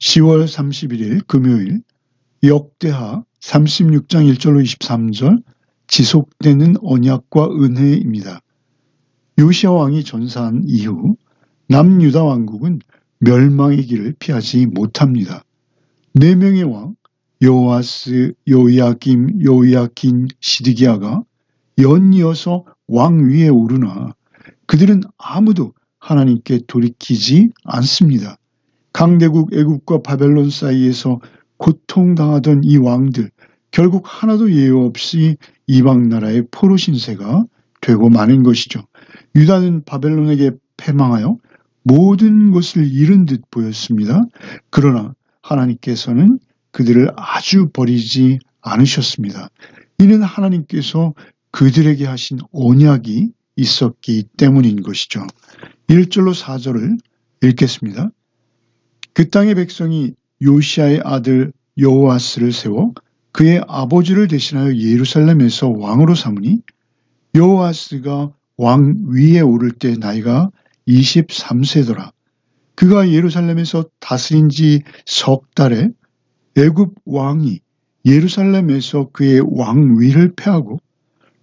10월 31일 금요일 역대하 36장 1절로 23절 지속되는 언약과 은혜입니다. 요시야 왕이 전사한 이후 남유다 왕국은 멸망의 길을 피하지 못합니다. 4명의 왕 여호아스, 요야김, 요야킨, 시드기야가 연이어서 왕 위에 오르나 그들은 아무도 하나님께 돌이키지 않습니다. 강대국 애굽과 바벨론 사이에서 고통당하던 이 왕들, 결국 하나도 예외 없이 이방 나라의 포로 신세가 되고 마는 것이죠. 유다는 바벨론에게 패망하여 모든 것을 잃은 듯 보였습니다. 그러나 하나님께서는 그들을 아주 버리지 않으셨습니다. 이는 하나님께서 그들에게 하신 언약이 있었기 때문인 것이죠. 1절로 4절을 읽겠습니다. 그 땅의 백성이 요시야의 아들 여호아스를 세워 그의 아버지를 대신하여 예루살렘에서 왕으로 삼으니 여호아스가 왕 위에 오를 때 나이가 23세더라. 그가 예루살렘에서 다스린 지 석 달에 애굽 왕이 예루살렘에서 그의 왕위를 패하고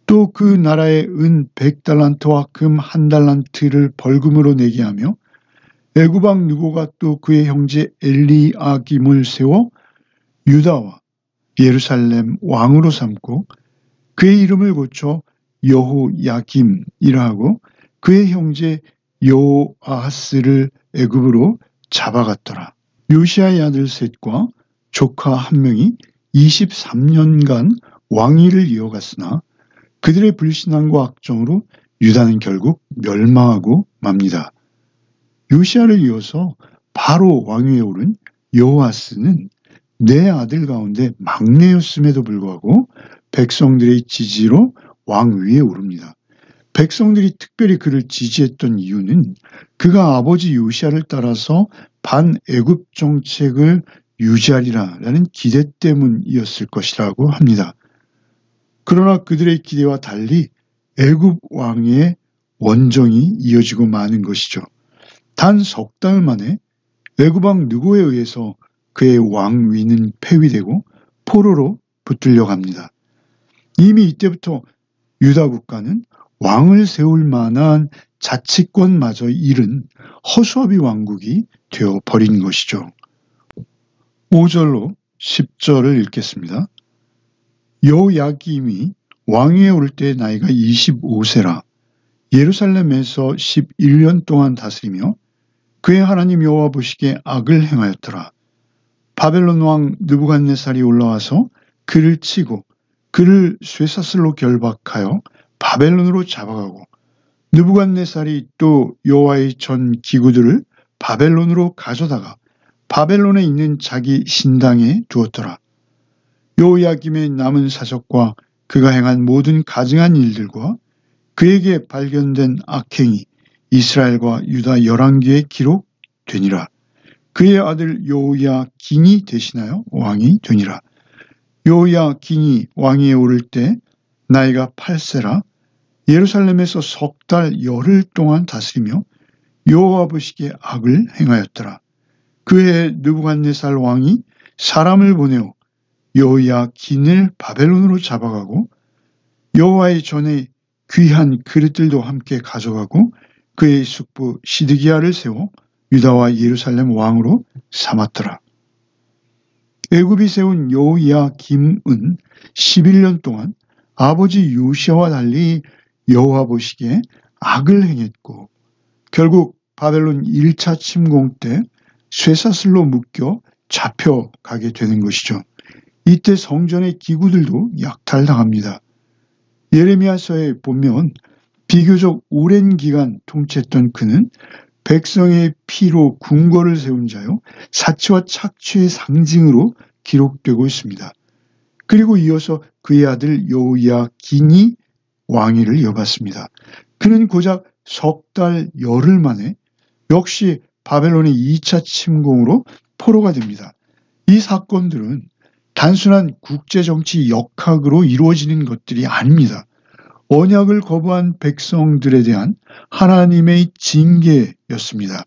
또 그 나라의 은 100달란트와 금 1달란트를 벌금으로 내게 하며 애굽 왕 느고가 또 그의 형제 엘리아김을 세워 유다와 예루살렘 왕으로 삼고 그의 이름을 고쳐 여호야김이라 하고 그의 형제 여호아하스를 애굽으로 잡아갔더라. 요시야의 아들 셋과 조카 한 명이 23년간 왕위를 이어갔으나 그들의 불신앙과 악정으로 유다는 결국 멸망하고 맙니다. 요시야를 이어서 바로 왕위에 오른 여호아스는 4아들 가운데 막내였음에도 불구하고 백성들의 지지로 왕위에 오릅니다. 백성들이 특별히 그를 지지했던 이유는 그가 아버지 요시야를 따라서 반애굽 정책을 유지하리라는 기대 때문이었을 것이라고 합니다. 그러나 그들의 기대와 달리 애굽 왕의 원정이 이어지고 마는 것이죠. 단 석 달 만에 애굽 왕 느고에 의해서 그의 왕위는 폐위되고 포로로 붙들려 갑니다. 이미 이때부터 유다 국가는 왕을 세울 만한 자치권마저 잃은 허수아비 왕국이 되어버린 것이죠. 5절로 10절을 읽겠습니다. 여호야김이 왕위에 오를 때 나이가 25세라 예루살렘에서 11년 동안 다스리며 그의 하나님 여호와 보시기에 악을 행하였더라. 바벨론 왕 느부갓네살이 올라와서 그를 치고 그를 쇠사슬로 결박하여 바벨론으로 잡아가고 느부갓네살이 또 여호와의 전 기구들을 바벨론으로 가져다가 바벨론에 있는 자기 신당에 두었더라. 여호야김의 남은 사적과 그가 행한 모든 가증한 일들과 그에게 발견된 악행이 이스라엘과 유다 열왕기에 기록되니라. 그의 아들 여호야긴이 대신하여 왕이 되니라. 여호야긴이 왕위에 오를 때 나이가 8세라 예루살렘에서 석 달 열흘 동안 다스리며 여호와 보시기에 악을 행하였더라. 그해 느부갓네살 왕이 사람을 보내어 여호야긴을 바벨론으로 잡아가고 여호와의 전에 귀한 그릇들도 함께 가져가고 그의 숙부 시드기야를 세워 유다와 예루살렘 왕으로 삼았더라. 애굽이 세운 여호야김은 11년 동안 아버지 요시야와 달리 여호와 보시기에 악을 행했고 결국 바벨론 1차 침공 때 쇠사슬로 묶여 잡혀가게 되는 것이죠. 이때 성전의 기구들도 약탈당합니다. 예레미야서에 보면 비교적 오랜 기간 통치했던 그는 백성의 피로 궁궐을 세운 자요 사치와 착취의 상징으로 기록되고 있습니다. 그리고 이어서 그의 아들 여호야긴이 왕위를 이어받습니다. 그는 고작 석 달 열흘 만에 역시 바벨론의 2차 침공으로 포로가 됩니다. 이 사건들은 단순한 국제정치 역학으로 이루어지는 것들이 아닙니다. 언약을 거부한 백성들에 대한 하나님의 징계였습니다.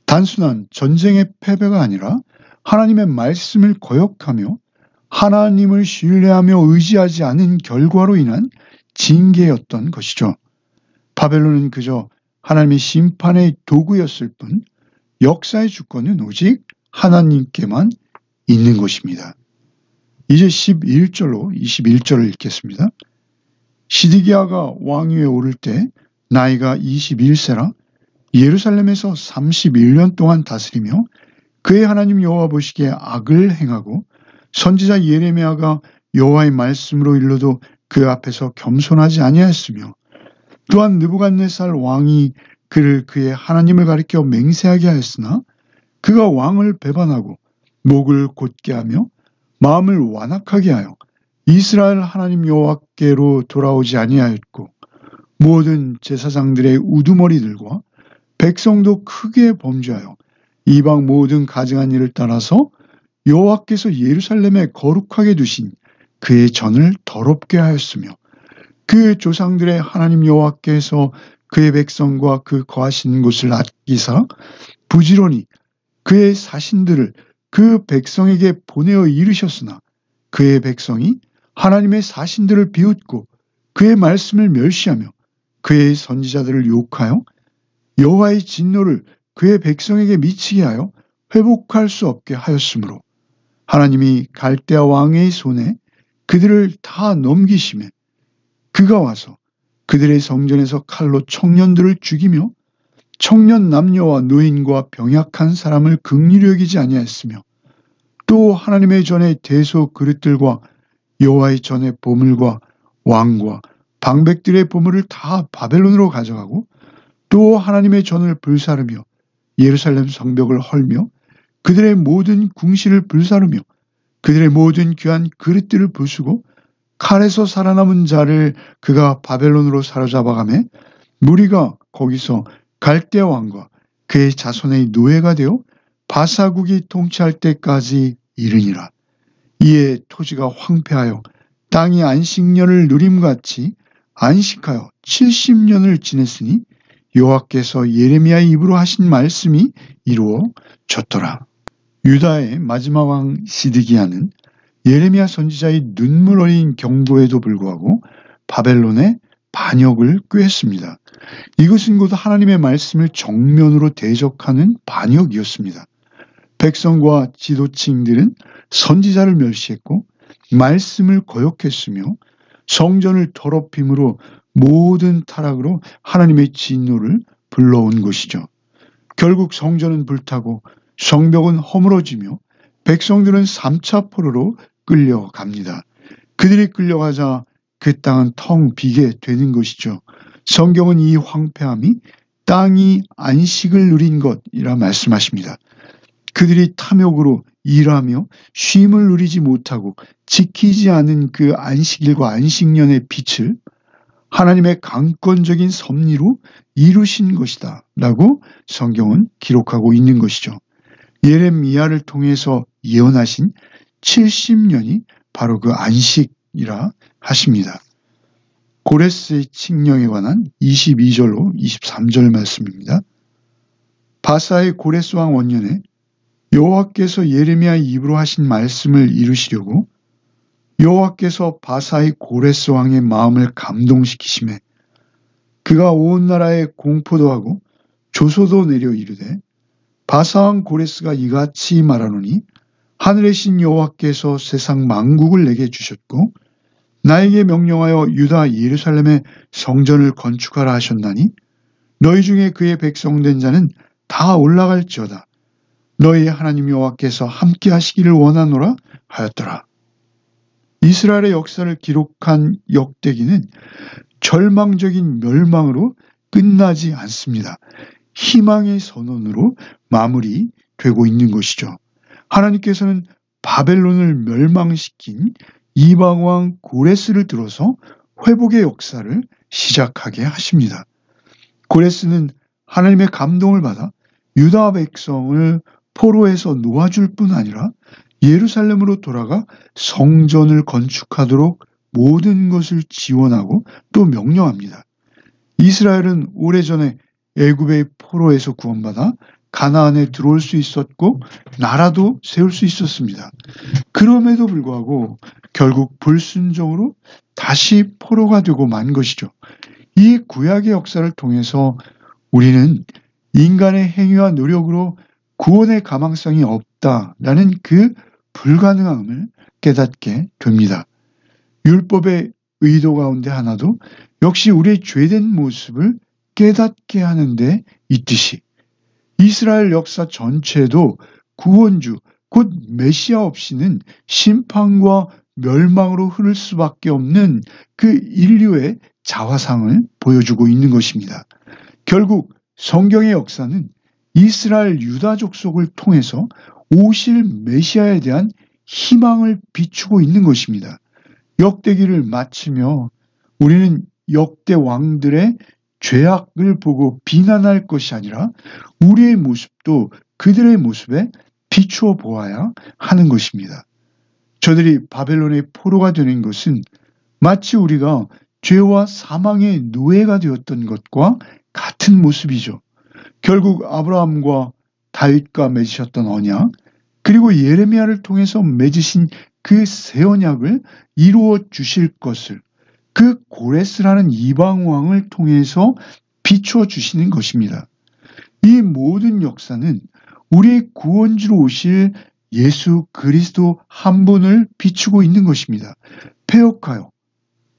단순한 전쟁의 패배가 아니라 하나님의 말씀을 거역하며 하나님을 신뢰하며 의지하지 않은 결과로 인한 징계였던 것이죠. 바벨론은 그저 하나님의 심판의 도구였을 뿐 역사의 주권은 오직 하나님께만 있는 것입니다. 이제 11절로 21절을 읽겠습니다. 시드기야가 왕위에 오를 때 나이가 21세라 예루살렘에서 31년 동안 다스리며 그의 하나님 여호와 보시기에 악을 행하고 선지자 예레미야가 여호와의 말씀으로 일러도 그 앞에서 겸손하지 아니하였으며 또한 느부갓네살 왕이 그를 그의 하나님을 가리켜 맹세하게 하였으나 그가 왕을 배반하고 목을 곧게 하며 마음을 완악하게 하여 이스라엘 하나님 여호와께로 돌아오지 아니하였고 모든 제사장들의 우두머리들과 백성도 크게 범죄하여 이방 모든 가증한 일을 따라서 여호와께서 예루살렘에 거룩하게 두신 그의 전을 더럽게 하였으며 그의 조상들의 하나님 여호와께서 그의 백성과 그 거하신 곳을 아끼사 부지런히 그의 사신들을 그 백성에게 보내어 이르셨으나 그의 백성이 하나님의 사신들을 비웃고 그의 말씀을 멸시하며 그의 선지자들을 욕하여 여호와의 진노를 그의 백성에게 미치게 하여 회복할 수 없게 하였으므로 하나님이 갈대아 왕의 손에 그들을 다 넘기심에 그가 와서 그들의 성전에서 칼로 청년들을 죽이며 청년 남녀와 노인과 병약한 사람을 긍휼히 여기지 아니하였으며 또 하나님의 전에 대소 그릇들과 여호와의 전에 보물과 왕과 방백들의 보물을 다 바벨론으로 가져가고 또 하나님의 전을 불사르며 예루살렘 성벽을 헐며 그들의 모든 궁시를 불사르며 그들의 모든 귀한 그릇들을 부수고 칼에서 살아남은 자를 그가 바벨론으로 사로잡아가매 무리가 거기서 갈대아 왕과 그의 자손의 노예가 되어 바사국이 통치할 때까지 이르니라. 이에 토지가 황폐하여 땅이 안식년을 누림같이 안식하여 70년을 지냈으니 여호와께서 예레미야의 입으로 하신 말씀이 이루어졌더라. 유다의 마지막 왕 시드기야는 예레미야 선지자의 눈물 어린 경고에도 불구하고 바벨론의 반역을 꾀했습니다. 이것은 곧 하나님의 말씀을 정면으로 대적하는 반역이었습니다. 백성과 지도층들은 선지자를 멸시했고 말씀을 거역했으며 성전을 더럽힘으로 모든 타락으로 하나님의 진노를 불러온 것이죠. 결국 성전은 불타고 성벽은 허물어지며 백성들은 3차 포로로 끌려갑니다. 그들이 끌려가자 그 땅은 텅 비게 되는 것이죠. 성경은 이 황폐함이 땅이 안식을 누린 것이라 말씀하십니다. 그들이 탐욕으로 일하며 쉼을 누리지 못하고 지키지 않은 그 안식일과 안식년의 빛을 하나님의 강권적인 섭리로 이루신 것이다 라고 성경은 기록하고 있는 것이죠. 예레미야를 통해서 예언하신 70년이 바로 그 안식이라 하십니다. 고레스의 칙령에 관한 22절로 23절 말씀입니다. 바사의 고레스 왕 원년에 여호와께서 예레미야의 입으로 하신 말씀을 이루시려고 여호와께서 바사의 고레스 왕의 마음을 감동시키심에 그가 온 나라에 공포도 하고 조소도 내려 이르되 바사 왕 고레스가 이같이 말하노니 하늘의 신 여호와께서 세상 만국을 내게 주셨고 나에게 명령하여 유다 예루살렘에 성전을 건축하라 하셨나니 너희 중에 그의 백성된 자는 다 올라갈지어다. 너희 하나님 여호와께서 함께 하시기를 원하노라 하였더라. 이스라엘의 역사를 기록한 역대기는 절망적인 멸망으로 끝나지 않습니다. 희망의 선언으로 마무리되고 있는 것이죠. 하나님께서는 바벨론을 멸망시킨 이방왕 고레스를 들어서 회복의 역사를 시작하게 하십니다. 고레스는 하나님의 감동을 받아 유다 백성을 포로에서 놓아줄 뿐 아니라 예루살렘으로 돌아가 성전을 건축하도록 모든 것을 지원하고 또 명령합니다. 이스라엘은 오래전에 애굽의 포로에서 구원받아 가나안에 들어올 수 있었고 나라도 세울 수 있었습니다. 그럼에도 불구하고 결국 불순종으로 다시 포로가 되고 만 것이죠. 이 구약의 역사를 통해서 우리는 인간의 행위와 노력으로 구원의 가망성이 없다라는 그 불가능함을 깨닫게 됩니다. 율법의 의도 가운데 하나도 역시 우리의 죄된 모습을 깨닫게 하는 데 있듯이 이스라엘 역사 전체도 구원주, 곧 메시아 없이는 심판과 멸망으로 흐를 수밖에 없는 그 인류의 자화상을 보여주고 있는 것입니다. 결국 성경의 역사는 이스라엘 유다 족속을 통해서 오실 메시아에 대한 희망을 비추고 있는 것입니다. 역대기를 마치며 우리는 역대 왕들의 죄악을 보고 비난할 것이 아니라 우리의 모습도 그들의 모습에 비추어 보아야 하는 것입니다. 저들이 바벨론의 포로가 되는 것은 마치 우리가 죄와 사망의 노예가 되었던 것과 같은 모습이죠. 결국 아브라함과 다윗과 맺으셨던 언약, 그리고 예레미야를 통해서 맺으신 그 새 언약을 이루어 주실 것을 그 고레스라는 이방 왕을 통해서 비추어 주시는 것입니다. 이 모든 역사는 우리의 구원주로 오실 예수 그리스도 한 분을 비추고 있는 것입니다. 패역하여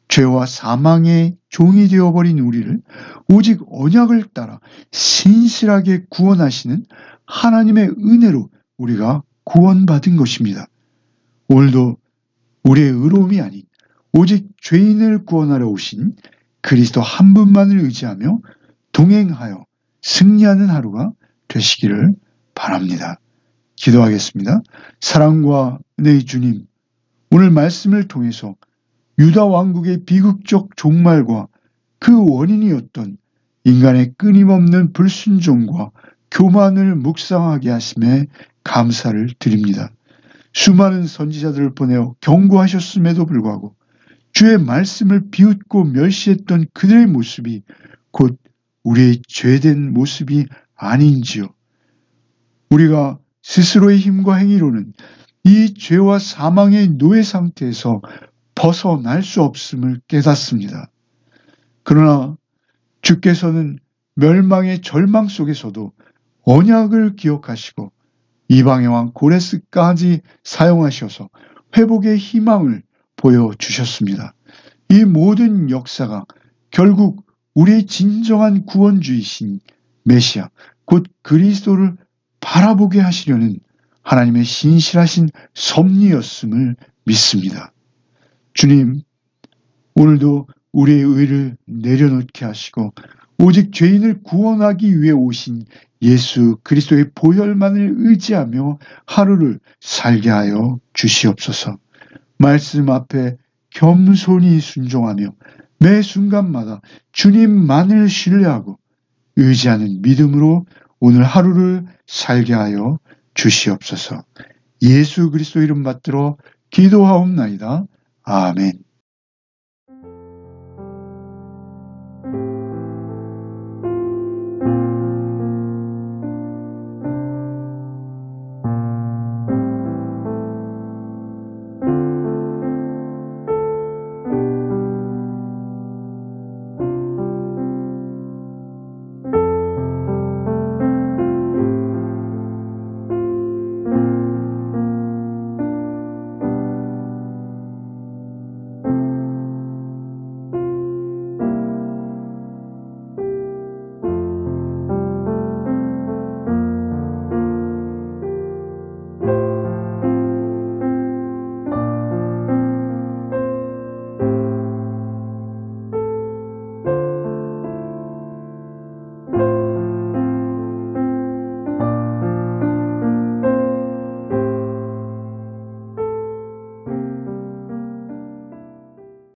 죄와 사망의 종이 되어버린 우리를 오직 언약을 따라 신실하게 구원하시는 하나님의 은혜로 우리가 구원받은 것입니다. 오늘도 우리의 의로움이 아닌 오직 죄인을 구원하러 오신 그리스도 한 분만을 의지하며 동행하여 승리하는 하루가 되시기를 바랍니다. 기도하겠습니다. 사랑과 은혜의 주님, 오늘 말씀을 통해서 유다 왕국의 비극적 종말과 그 원인이었던 인간의 끊임없는 불순종과 교만을 묵상하게 하심에 감사를 드립니다. 수많은 선지자들을 보내어 경고하셨음에도 불구하고 주의 말씀을 비웃고 멸시했던 그들의 모습이 곧 우리의 죄된 모습이 아닌지요. 우리가 스스로의 힘과 행위로는 이 죄와 사망의 노예 상태에서 벗어날 수 없음을 깨닫습니다. 그러나 주께서는 멸망의 절망 속에서도 언약을 기억하시고 이방의 왕 고레스까지 사용하셔서 회복의 희망을 보여주셨습니다. 이 모든 역사가 결국 우리의 진정한 구원주이신 메시아, 곧 그리스도를 바라보게 하시려는 하나님의 신실하신 섭리였음을 믿습니다. 주님, 오늘도 우리의 의를 내려놓게 하시고 오직 죄인을 구원하기 위해 오신 예수 그리스도의 보혈만을 의지하며 하루를 살게 하여 주시옵소서. 말씀 앞에 겸손히 순종하며 매 순간마다 주님만을 신뢰하고 의지하는 믿음으로 오늘 하루를 살게 하여 주시옵소서. 예수 그리스도 이름 받들어 기도하옵나이다. 아멘.